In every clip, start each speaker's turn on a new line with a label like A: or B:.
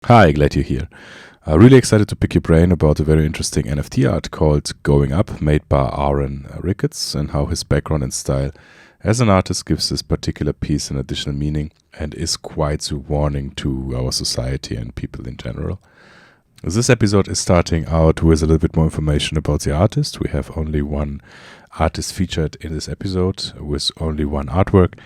A: Hi, glad you're here. Really excited to pick your brain about a very interesting NFT art called Going Up, made by Aaron Ricketts, and how his background and style as an artist gives this particular piece an additional meaning and is quite a warning to our society and people in general. This episode is starting out with a little bit more information about the artist. We have only one artist featured in this episode with only one artwork,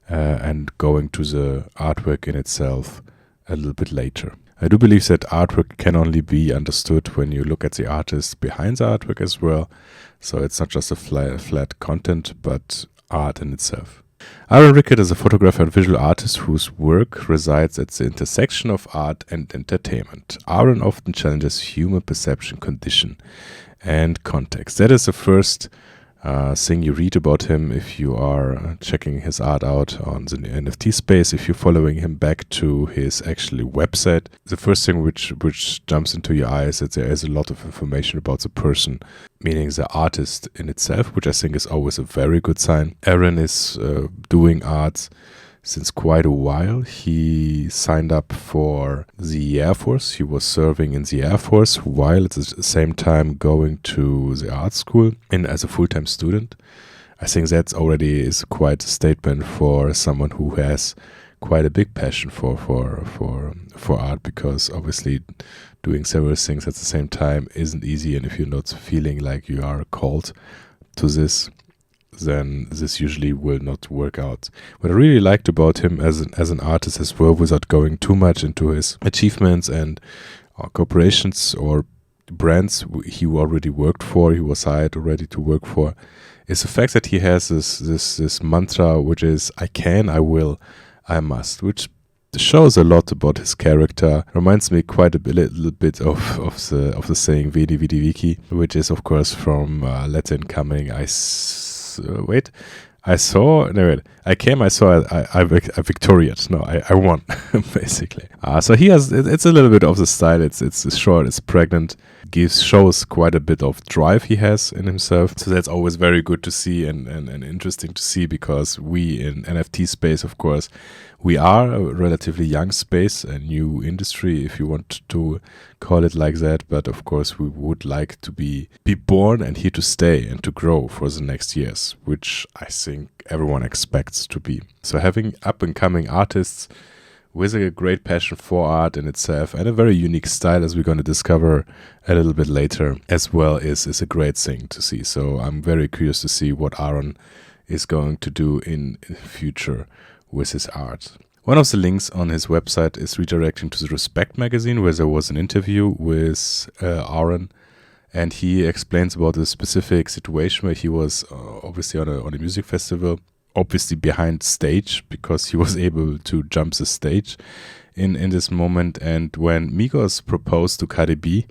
A: and going to the artwork in itself a little bit later. I do believe that artwork can only be understood when you look at the artist behind the artwork as well. So it's not just a flat content, but art in itself. Aaron Ricketts is a photographer and visual artist whose work resides at the intersection of art and entertainment. Aaron often challenges human perception, condition, and context. That is the first thing you read about him if you are checking his art out on the NFT space. If you're following him back to his actually website, the first thing which jumps into your eye is that there is a lot of information about the person, meaning the artist in itself, which I think is always a very good sign. Aaron is doing art since quite a while. He signed up for the Air Force. He was serving in the Air Force while at the same time going to the art school as a full-time student. I think that's already is quite a statement for someone who has quite a big passion for art, because obviously doing several things at the same time isn't easy, and if you're not feeling like you are called to this, then this usually will not work out. What I really liked about him as an artist as well, without going too much into his achievements and corporations or brands he already worked for, he was hired already to work for, is the fact that he has this mantra, which is I can, I will, I must, which shows a lot about his character. Reminds me quite a little bit of the saying Veni Vidi Vici, which is of course from Latin coming I came, I saw, I victorious. No, I won, basically. So he has, it's a little bit of the style. It's short, it's pregnant, shows quite a bit of drive he has in himself. So that's always very good to see and interesting to see, because we in NFT space, of course, we are a relatively young space, a new industry, if you want to call it like that. But of course, we would like to be born and here to stay and to grow for the next years, which I think everyone expects to be. So having up and coming artists with a great passion for art in itself and a very unique style, as we're going to discover a little bit later as well, is a great thing to see. So I'm very curious to see what Aaron is going to do in the future with his art. One of the links on his website is redirecting to the Respect magazine, where there was an interview with Aaron, and he explains about a specific situation where he was obviously on a music festival, obviously behind stage, because he was able to jump the stage in this moment. And when Migos proposed to Cardi B,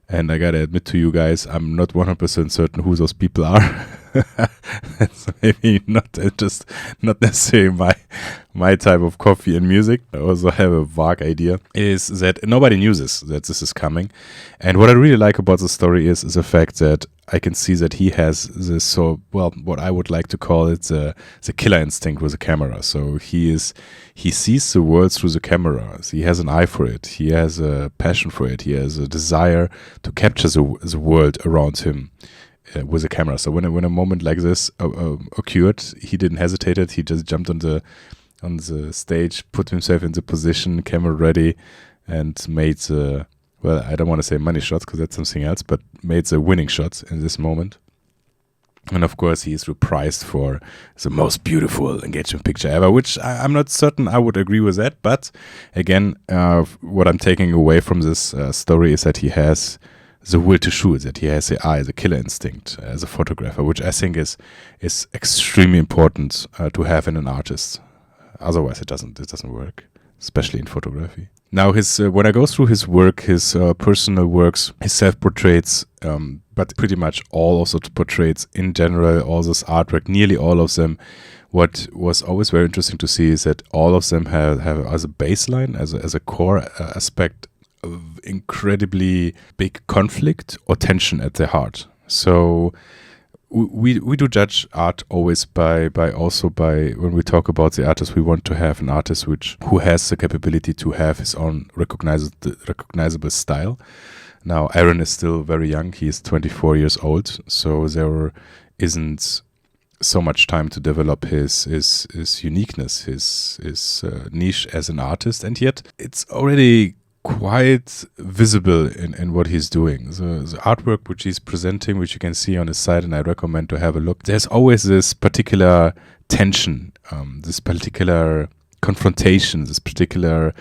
A: and I gotta admit to you guys, I'm not 100% certain who those people are. That's maybe not necessarily my type of coffee and music. I also have a vague idea, is that nobody knew that this is coming. And what I really like about the story is the fact that I can see that he has this, what I would like to call it the killer instinct with the camera. So he sees the world through the camera. He has an eye for it. He has a passion for it. He has a desire to capture the world around him with a camera. So when a moment like this occurred, he didn't hesitate. He just jumped on the stage, put himself in the position, camera ready, and made I don't want to say money shots because that's something else, but made the winning shots in this moment. And of course, he is reprised for the most beautiful engagement picture ever, which I'm not certain I would agree with that. But again, what I'm taking away from this story is that he has the will to shoot, that he has the eye, the killer instinct as a photographer, which I think is extremely important to have in an artist. Otherwise, it doesn't work, especially in photography. Now, when I go through his work, his personal works, his self-portraits, but pretty much all also portraits in general, all this artwork, nearly all of them, what was always very interesting to see is that all of them have as a baseline, as a core aspect, of incredibly big conflict or tension at their heart. So we do judge art always by when we talk about the artist, we want to have an artist who has the capability to have his own recognizable style. Now, Aaron is still very young. He is 24 years old, so there isn't so much time to develop his uniqueness, his niche as an artist, and yet it's already quite visible in what he's doing. The artwork which he's presenting, which you can see on his site, and I recommend to have a look. There's always this particular tension, this particular confrontation, this particular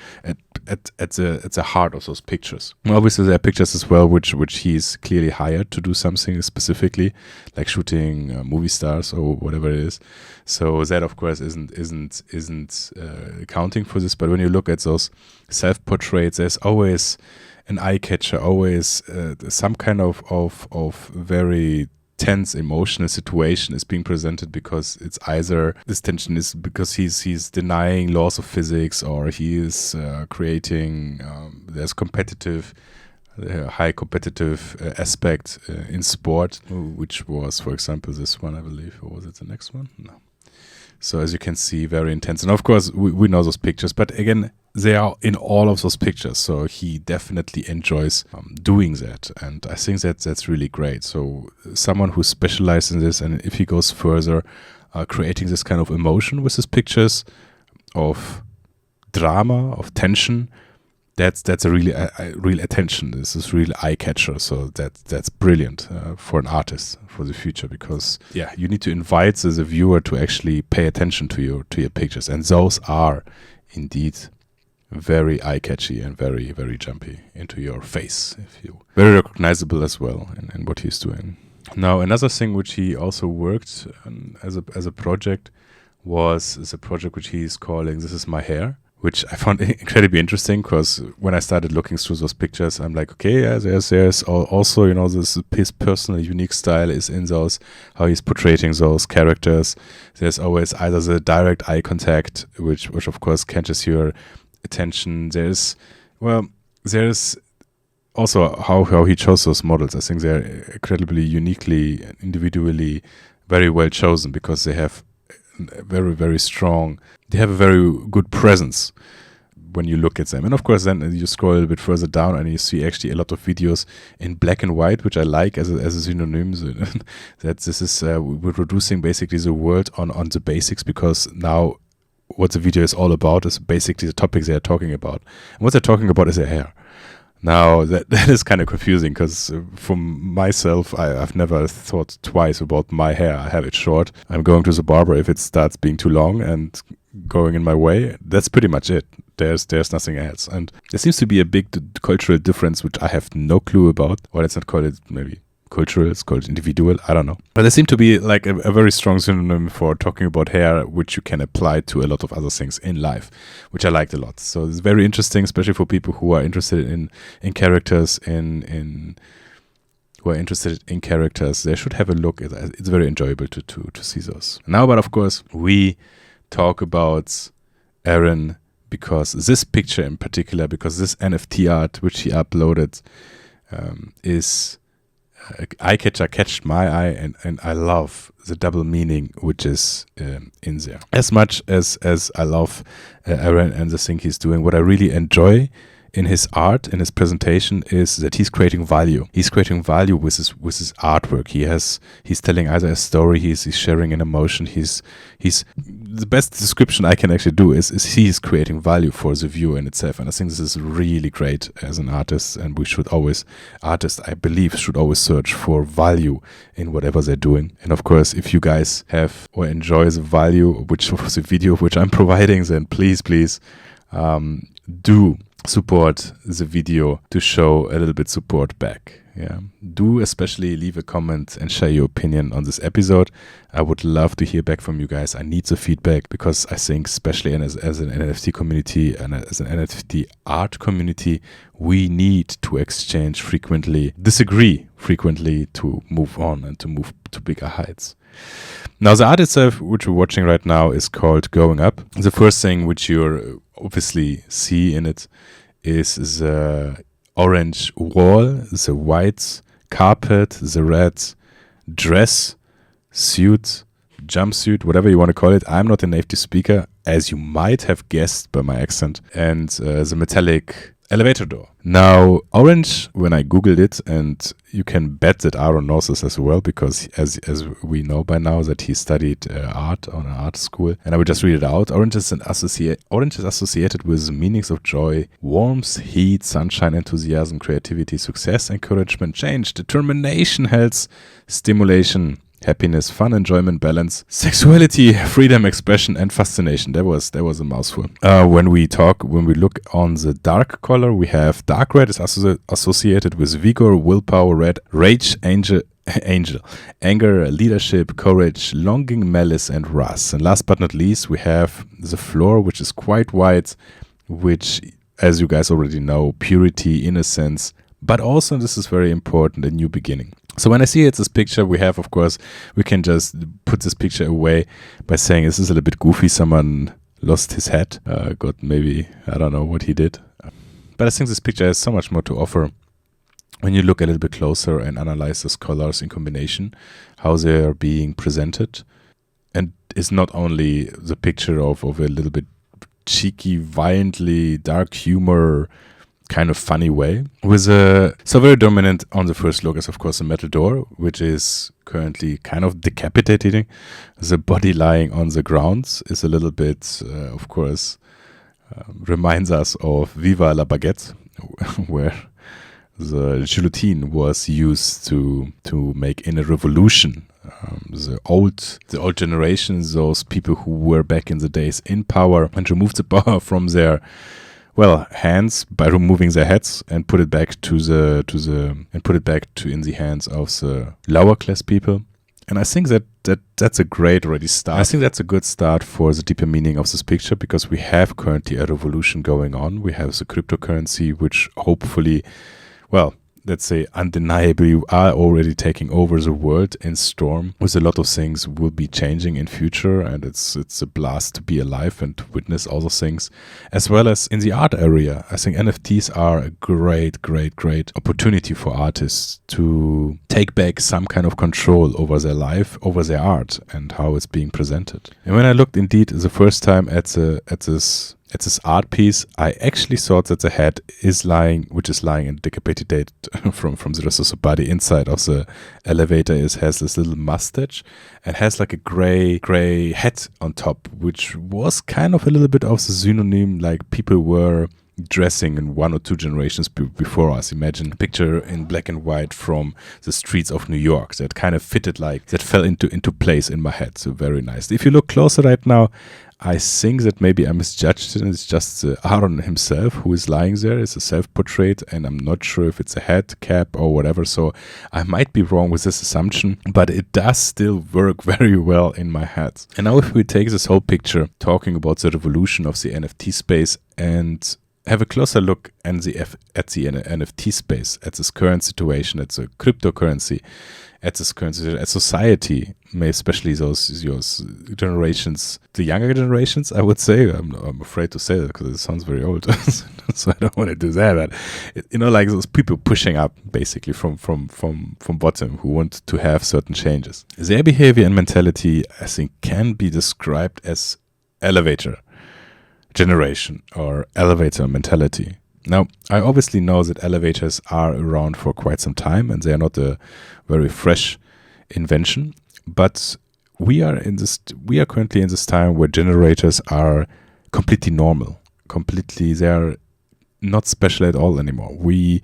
A: at the heart of those pictures. Obviously, there are pictures as well which he's clearly hired to do something specifically, like shooting movie stars or whatever it is. So that, of course, isn't accounting for this. But when you look at those self-portraits, there's always an eye catcher, always some kind of very tense emotional situation is being presented, because it's either this tension is because he's denying laws of physics, or he is creating there's competitive high competitive aspect in sport, which was, for example, this one, I believe. Or was it the next one? No. So as you can see, very intense. And of course, we know those pictures, but again, they are in all of those pictures. So he definitely enjoys doing that. And I think that's really great. So someone who specializes in this, and if he goes further, creating this kind of emotion with his pictures of drama, of tension, that's a really real attention. This is real eye catcher. So that's brilliant for an artist for the future, because you need to invite the viewer to actually pay attention to your pictures, and those are indeed very eye catchy and very, very jumpy into your face. Very recognizable as well in what he's doing. Now, another thing which he also worked as a project was a project which he's calling "This Is My Hair," which I found incredibly interesting, because when I started looking through those pictures, I'm like, okay, there's also, this his personal unique style is in those, how he's portraying those characters. There's always either the direct eye contact, which of course catches your attention. There's also how he chose those models. I think they're incredibly uniquely, individually, very well chosen, because they have very, very strong. They have a very good presence when you look at them. And of course, then you scroll a little bit further down and you see actually a lot of videos in black and white, which I like as a synonym. That this is we're reducing basically the world on the basics, because now what the video is all about is basically the topics they are talking about. And what they're talking about is their hair. Now, that is kind of confusing, because for myself, I've never thought twice about my hair. I have it short. I'm going to the barber if it starts being too long and going in my way. That's pretty much it. There's nothing else. And there seems to be a big cultural difference, which I have no clue about. Or let's not call it maybe cultural, it's called individual, I don't know. But there seems to be like a very strong synonym for talking about hair, which you can apply to a lot of other things in life, which I liked a lot. So it's very interesting, especially for people who are interested in characters, who are interested in characters. They should have a look. It's very enjoyable to see those. Now, but of course, we talk about Aaron because this picture in particular, because this NFT art which he uploaded is eye catcher, catched my eye, and I love the double meaning which is in there. As much as I love Aaron and the thing he's doing, what I really enjoy in his art, in his presentation, is that he's creating value. He's creating value with his artwork. He's telling either a story, he's sharing an emotion. He's the best description I can actually do is he's creating value for the viewer in itself. And I think this is really great as an artist, and artists, I believe, should always search for value in whatever they're doing. And of course, if you guys have or enjoy the value which of the video which I'm providing, then please do support the video to show a little bit support back. Do especially leave a comment and share your opinion on this episode. I would love to hear back from you guys. I need the feedback, because I think, especially as an NFT community and as an NFT art community, we need to exchange frequently, disagree frequently, to move on and to move to bigger heights. Now, the art itself, which we're watching right now, is called Going Up. The first thing which you obviously see in it is the orange wall, the white carpet, the red dress suit, jumpsuit, whatever you want to call it. I'm not a native speaker, as you might have guessed by my accent, and the metallic elevator door. Now, Orange, when I googled it, and you can bet that Aaron knows this as well, because as we know by now that he studied art on an art school, and I will just read it out. Orange is associated with meanings of joy, warmth, heat, sunshine, enthusiasm, creativity, success, encouragement, change, determination, health, stimulation, happiness, fun, enjoyment, balance, sexuality, freedom, expression, and fascination. That was a mouthful. When we look on the dark color, we have dark red is associated with vigor, willpower, red, rage, anger, leadership, courage, longing, malice, and wrath. And last but not least, we have the floor, which is quite white, which, as you guys already know, purity, innocence, but also, and this is very important, a new beginning. So when I see this picture, we can just put this picture away by saying this is a little bit goofy. Someone lost his hat, got maybe, I don't know what he did. But I think this picture has so much more to offer when you look a little bit closer and analyze those colors in combination, how they are being presented. And it's not only the picture of a little bit cheeky, violently dark humor, kind of funny way. So very dominant on the first look is, of course, the metal door, which is currently kind of decapitating. The body lying on the ground is a little bit, of course, reminds us of Viva la Baguette, where the guillotine was used to make in a revolution. The old generations, those people who were back in the days in power and removed the power from their hands by removing their heads and put it back in the hands of the lower class people. And I think that's a great already start. I think that's a good start for the deeper meaning of this picture, because we have currently a revolution going on. We have the cryptocurrency, which hopefully, let's say undeniably are already taking over the world in storm, with a lot of things will be changing in future, and it's a blast to be alive and to witness all those things. As well as in the art area, I think NFTs are a great opportunity for artists to take back some kind of control over their life, over their art, and how it's being presented. And when I looked indeed the first time at this art piece, I actually thought that the head is lying and decapitated from the rest of the body. Inside of the elevator has this little mustache and has like a gray hat on top, which was kind of a little bit of the synonym like people were dressing in one or two generations before us. Imagine a picture in black and white from the streets of New York that kind of fitted, like that fell into place in my head. So very nice. If you look closer right now, I think that maybe I misjudged it, and it's just Aaron himself who is lying there. It's a self-portrait, and I'm not sure if it's a hat, cap, or whatever, so I might be wrong with this assumption, but it does still work very well in my head. And now if we take this whole picture, talking about the revolution of the NFT space, and have a closer look at the NFT space, at this current situation, at the cryptocurrency, at society, especially those generations, the younger generations, I would say. I'm afraid to say that because it sounds very old, so I don't want to do that. But like those people pushing up, basically from bottom, who want to have certain changes. Their behavior and mentality, I think, can be described as elevator generation or elevator mentality. Now, I obviously know that elevators are around for quite some time, and they are not a very fresh invention, but we are currently in this time where generators are completely normal. They are not special at all anymore. We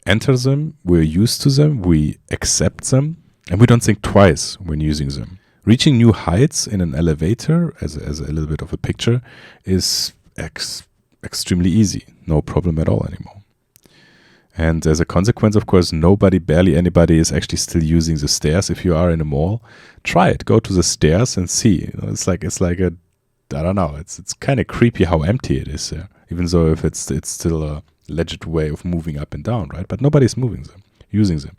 A: enter them, we're used to them, we accept them, and we don't think twice when using them. Reaching new heights in an elevator, as a little bit of a picture, is extremely easy. No problem at all anymore. And as a consequence, of course, barely anybody is actually still using the stairs. If you are in a mall, try it. Go to the stairs and see. It's like I don't know. It's kind of creepy how empty it is there. Even though if it's still a legit way of moving up and down, right? But nobody's using them.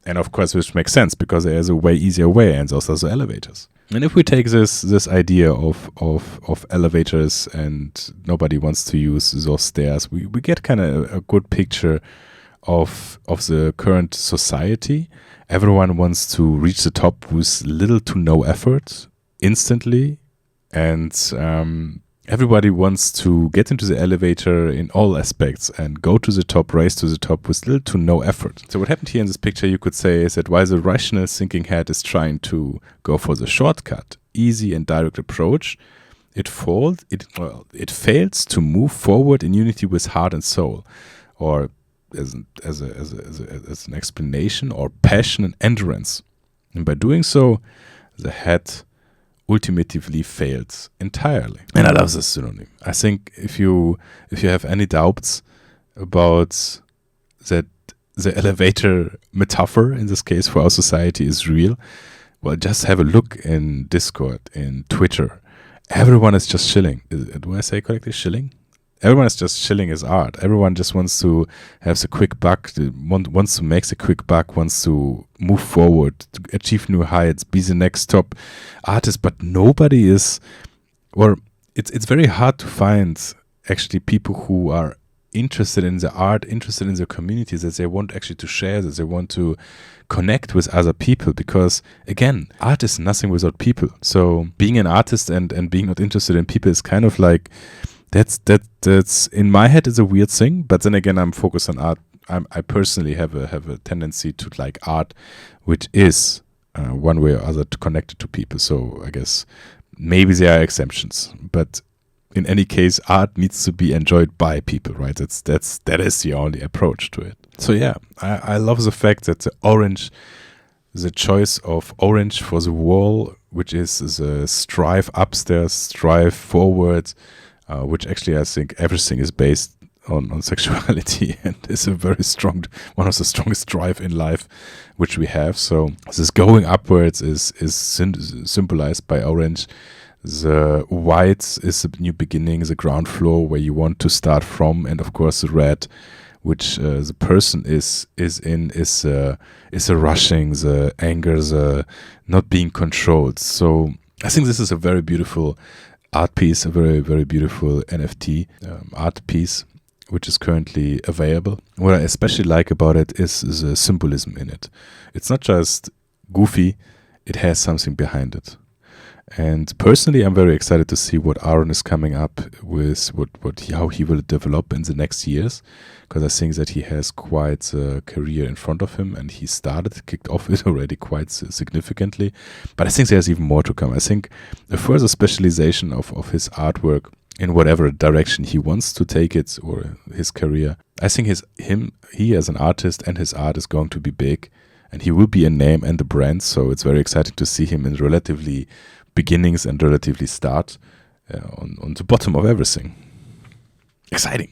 A: And of course, which makes sense because there is a way easier way, and those are the elevators. And if we take this idea of elevators and nobody wants to use those stairs, we get kind of a good picture of the current society. Everyone wants to reach the top with little to no effort instantly, and everybody wants to get into the elevator in all aspects and go to the top, race to the top with little to no effort. So what happened here in this picture, you could say, is that while the rational thinking head is trying to go for the shortcut, easy and direct approach, it fails to move forward in unity with heart and soul, or as an explanation, or passion and endurance. And by doing so, the head ultimately fails entirely. And I love this synonym. I think if you have any doubts about that the elevator metaphor in this case for our society is real, well, just have a look in Discord, in Twitter. Everyone is just shilling. Do I say correctly? Shilling? Everyone is just shilling his art. Everyone just wants to have the quick buck, wants to make the quick buck, wants to move forward, to achieve new heights, be the next top artist. But nobody is, or it's very hard to find actually people who are interested in the art, interested in the communities, that they want actually to share, that they want to connect with other people, because again, art is nothing without people. So being an artist and being not interested in people is kind of like, that's in my head is a weird thing. But then again, I'm focused on art. I personally have a tendency to like art, which is one way or other connected to people. So I guess maybe there are exceptions, but in any case, art needs to be enjoyed by people, right? That is the only approach to it. So yeah, I love the fact that the choice of orange for the wall, which is the strive upstairs, strive forward, which actually I think everything is based on sexuality and is a very strong, one of the strongest drive in life which we have. So this going upwards is symbolized by orange. The white is the new beginning, the ground floor where you want to start from, and of course the red, which the person is the rushing, the anger, the not being controlled. So I think this is a very beautiful art piece, a very, very beautiful NFT art piece, which is currently available. What I especially like about it is the symbolism in it. It's not just goofy, it has something behind it. And personally, I'm very excited to see what Aaron is coming up with, how he will develop in the next years, because I think that he has quite a career in front of him, and he kicked off it already quite significantly. But I think there's even more to come. I think a further specialization of his artwork in whatever direction he wants to take it, or his career. I think he as an artist and his art is going to be big, and he will be a name and a brand. So it's very exciting to see him in relatively beginnings and relatively start on the bottom of everything. Exciting.